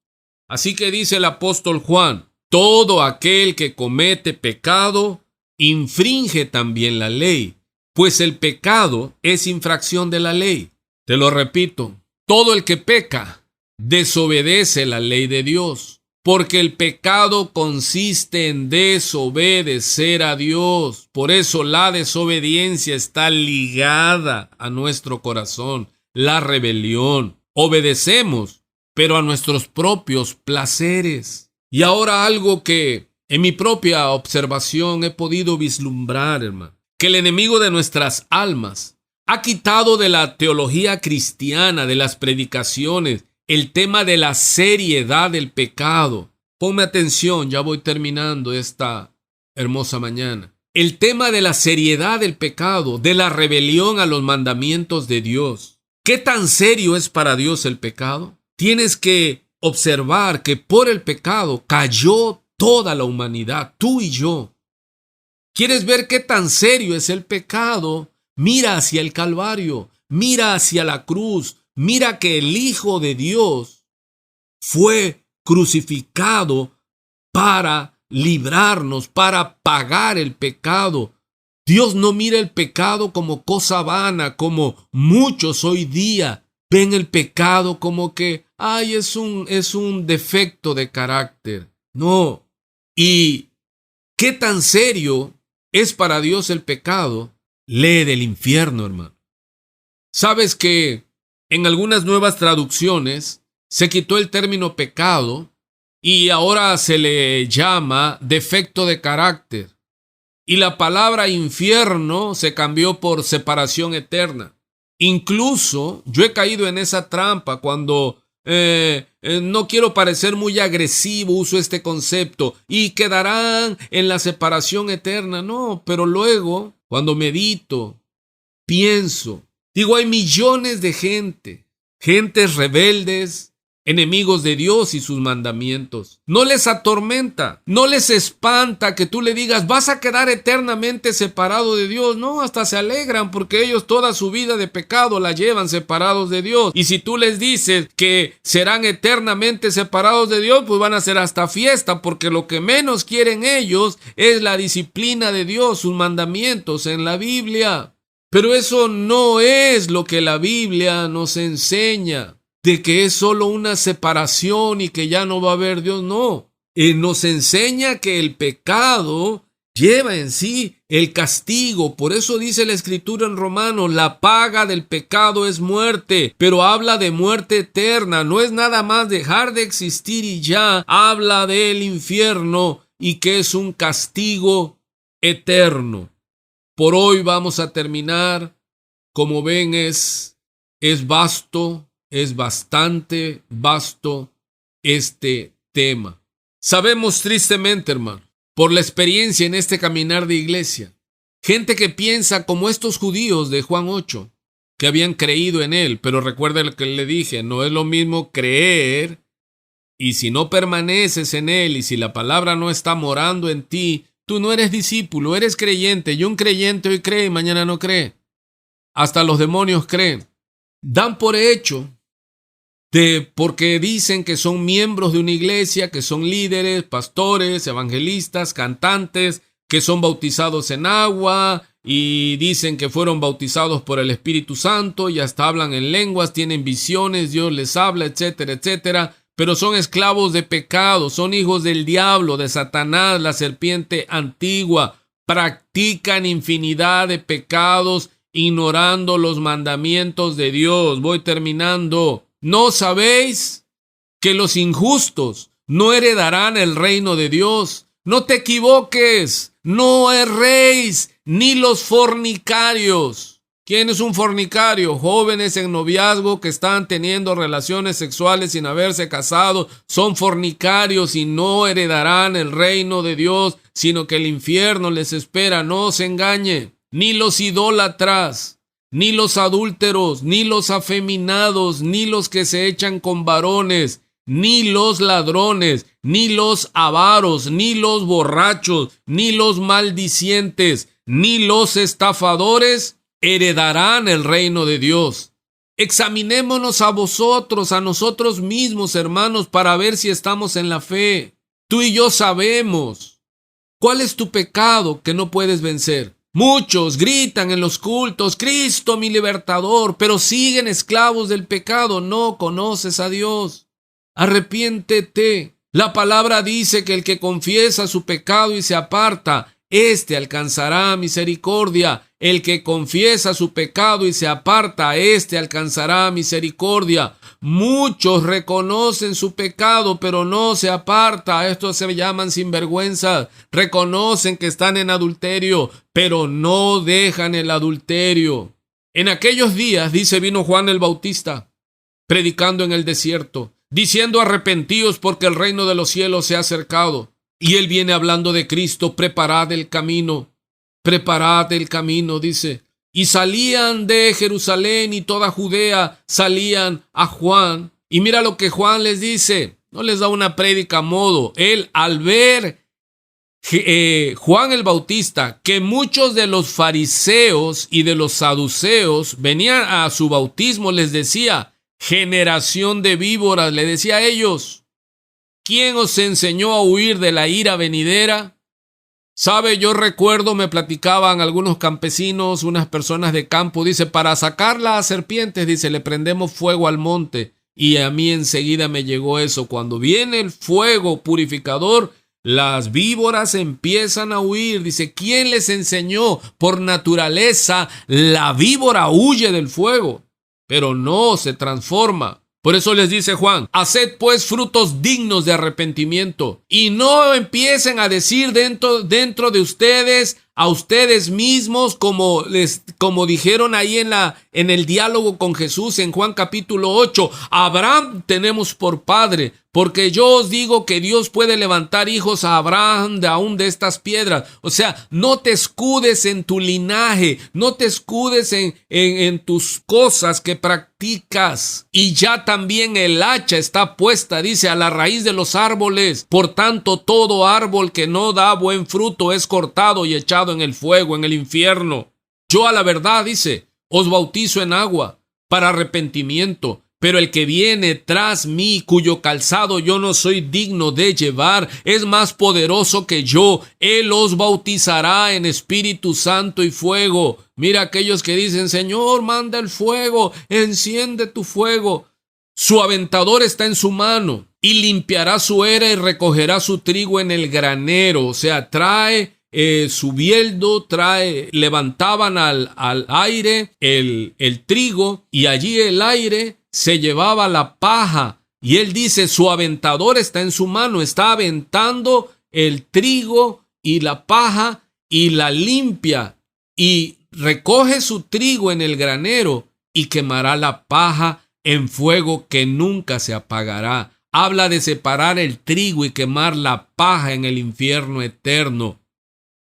Speaker 1: Así que dice el apóstol Juan: todo aquel que comete pecado infringe también la ley, pues el pecado es infracción de la ley. Te lo repito, todo el que peca desobedece la ley de Dios, porque el pecado consiste en desobedecer a Dios. Por eso la desobediencia está ligada a nuestro corazón, la rebelión. Obedecemos, pero a nuestros propios placeres. Y ahora algo que en mi propia observación he podido vislumbrar, hermano, que el enemigo de nuestras almas ha quitado de la teología cristiana, de las predicaciones, el tema de la seriedad del pecado. Ponme atención, ya voy terminando esta hermosa mañana. El tema de la seriedad del pecado, de la rebelión a los mandamientos de Dios. ¿Qué tan serio es para Dios el pecado? Tienes que observar que por el pecado cayó toda la humanidad, tú y yo. ¿Quieres ver qué tan serio es el pecado? Mira hacia el Calvario, mira hacia la cruz, mira que el Hijo de Dios fue crucificado para librarnos, para pagar el pecado. Dios no mira el pecado como cosa vana, como muchos hoy día ven el pecado como que, es un defecto de carácter. No. ¿Y qué tan serio es para Dios el pecado? Lee del infierno, hermano. ¿Sabes que en algunas nuevas traducciones se quitó el término pecado y ahora se le llama defecto de carácter? Y la palabra infierno se cambió por separación eterna. Incluso yo he caído en esa trampa cuando no quiero parecer muy agresivo, uso este concepto y quedarán en la separación eterna. No, pero luego, cuando medito, pienso, digo, hay millones de gentes rebeldes, enemigos de Dios y sus mandamientos. No les atormenta, no les espanta que tú le digas: vas a quedar eternamente separado de Dios. No, hasta se alegran porque ellos toda su vida de pecado la llevan separados de Dios. Y si tú les dices que serán eternamente separados de Dios, pues van a hacer hasta fiesta, porque lo que menos quieren ellos es la disciplina de Dios, sus mandamientos en la Biblia. Pero eso no es lo que la Biblia nos enseña. de que es solo una separación y que ya no va a haber Dios. No, nos enseña que el pecado lleva en sí el castigo. Por eso dice la Escritura en Romanos, la paga del pecado es muerte, pero habla de muerte eterna. No es nada más dejar de existir y ya. Habla del infierno y que es un castigo eterno. Por hoy vamos a terminar. Como ven, es vasto, es bastante vasto este tema. Sabemos tristemente, hermano, por la experiencia en este caminar de iglesia, gente que piensa como estos judíos de Juan 8, que habían creído en él, pero recuerda lo que le dije, no es lo mismo creer, y si no permaneces en él, y si la palabra no está morando en ti, tú no eres discípulo, eres creyente, y un creyente hoy cree y mañana no cree. Hasta los demonios creen. Dan por hecho porque dicen que son miembros de una iglesia, que son líderes, pastores, evangelistas, cantantes, que son bautizados en agua y dicen que fueron bautizados por el Espíritu Santo y hasta hablan en lenguas, tienen visiones, Dios les habla, etcétera, etcétera, pero son esclavos de pecado, son hijos del diablo, de Satanás, la serpiente antigua, practican infinidad de pecados ignorando los mandamientos de Dios. Voy terminando. ¿No sabéis que los injustos no heredarán el reino de Dios? No te equivoques, no erréis, ni los fornicarios. ¿Quién es un fornicario? Jóvenes en noviazgo que están teniendo relaciones sexuales sin haberse casado, son fornicarios y no heredarán el reino de Dios, sino que el infierno les espera. No se engañe, ni los idólatras, ni los adúlteros, ni los afeminados, ni los que se echan con varones, ni los ladrones, ni los avaros, ni los borrachos, ni los maldicientes, ni los estafadores heredarán el reino de Dios. Examinémonos a nosotros mismos, hermanos, para ver si estamos en la fe. Tú y yo sabemos cuál es tu pecado que no puedes vencer. Muchos gritan en los cultos, Cristo mi libertador, pero siguen esclavos del pecado. No conoces a Dios. Arrepiéntete. La palabra dice que el que confiesa su pecado y se aparta, éste alcanzará misericordia. El que confiesa su pecado y se aparta, éste alcanzará misericordia. Muchos reconocen su pecado, pero no se aparta. Estos se llaman sinvergüenzas. Reconocen que están en adulterio, pero no dejan el adulterio. En aquellos días, dice, vino Juan el Bautista, predicando en el desierto, diciendo: arrepentíos porque el reino de los cielos se ha acercado. Y él viene hablando de Cristo. Preparad el camino, dice. Y salían de Jerusalén y toda Judea, salían a Juan. Y mira lo que Juan les dice. No les da una prédica a modo. Él, al ver Juan el Bautista, que muchos de los fariseos y de los saduceos venían a su bautismo, les decía: generación de víboras, le decía a ellos: ¿quién os enseñó a huir de la ira venidera? Sabe, yo recuerdo, me platicaban algunos campesinos, unas personas de campo, dice, para sacar las serpientes, dice, le prendemos fuego al monte. Y a mí enseguida me llegó eso. Cuando viene el fuego purificador, las víboras empiezan a huir. Dice, ¿quién les enseñó? Por naturaleza, la víbora huye del fuego, pero no se transforma. Por eso les dice Juan: haced pues frutos dignos de arrepentimiento, y no empiecen a decir dentro de ustedes, a ustedes mismos, como dijeron ahí en el diálogo con Jesús en Juan capítulo 8, Abraham tenemos por padre, porque yo os digo que Dios puede levantar hijos a Abraham aún de estas piedras. O sea, no te escudes en tu linaje, no te escudes en tus cosas que practicas. Y ya también el hacha está puesta, dice, a la raíz de los árboles. Por tanto, todo árbol que no da buen fruto es cortado y echado en el fuego, en el infierno. Yo a la verdad, dice, os bautizo en agua para arrepentimiento, pero el que viene tras mí, cuyo calzado yo no soy digno de llevar, es más poderoso que yo. Él os bautizará en Espíritu Santo y fuego. Mira aquellos que dicen: Señor, manda el fuego, enciende tu fuego. Su aventador está en su mano y limpiará su era y recogerá su trigo en el granero. O sea, trae su bieldo, levantaban al aire el trigo y allí el aire se llevaba la paja. Y él dice, su aventador está en su mano, está aventando el trigo y la paja y la limpia y recoge su trigo en el granero y quemará la paja en fuego que nunca se apagará. Habla de separar el trigo y quemar la paja en el infierno eterno.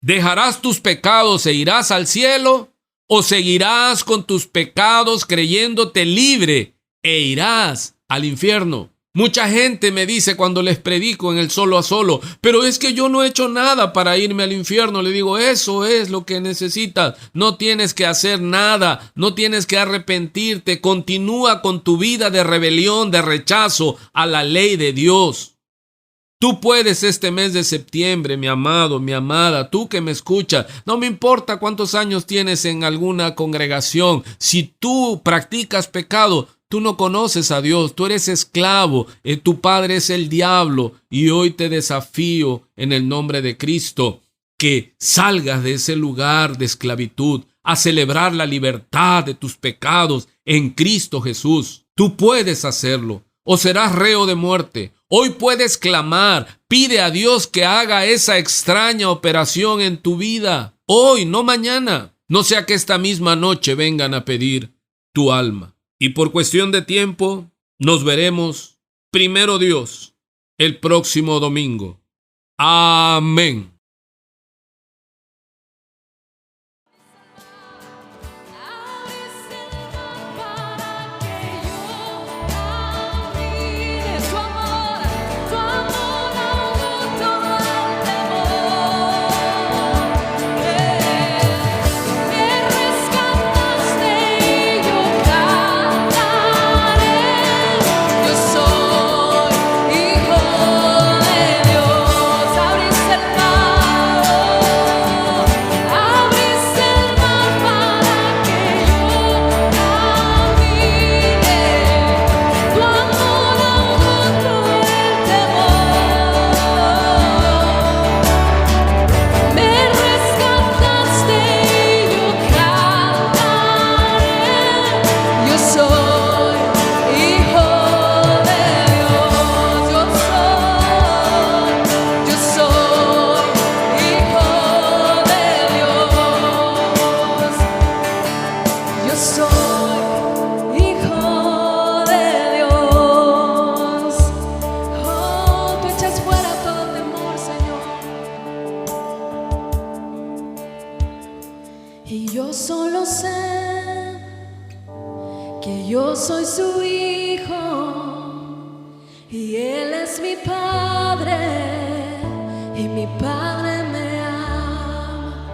Speaker 1: ¿Dejarás tus pecados e irás al cielo? ¿O seguirás con tus pecados creyéndote libre e irás al infierno? Mucha gente me dice cuando les predico en el solo a solo, pero es que yo no he hecho nada para irme al infierno. Le digo, eso es lo que necesitas. No tienes que hacer nada, no tienes que arrepentirte. Continúa con tu vida de rebelión, de rechazo a la ley de Dios. Tú puedes este mes de septiembre, mi amado, mi amada, tú que me escuchas, no me importa cuántos años tienes en alguna congregación, si tú practicas pecado, tú no conoces a Dios, tú eres esclavo, tu padre es el diablo y hoy te desafío en el nombre de Cristo que salgas de ese lugar de esclavitud a celebrar la libertad de tus pecados en Cristo Jesús. Tú puedes hacerlo o serás reo de muerte. Hoy puedes clamar, pide a Dios que haga esa extraña operación en tu vida. Hoy, no mañana. No sea que esta misma noche vengan a pedir tu alma. Y por cuestión de tiempo, nos veremos, primero Dios, el próximo domingo. Amén.
Speaker 2: Y yo solo sé que yo soy su hijo y él es mi padre y mi padre me ama.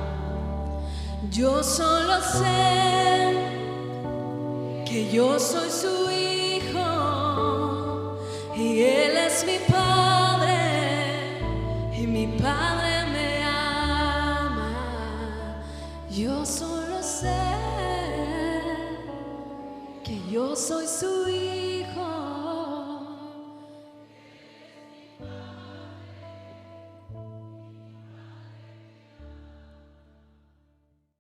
Speaker 2: Yo solo sé que yo soy su hijo y él es mi padre y mi padre me ama. Yo solo sé que yo soy su hijo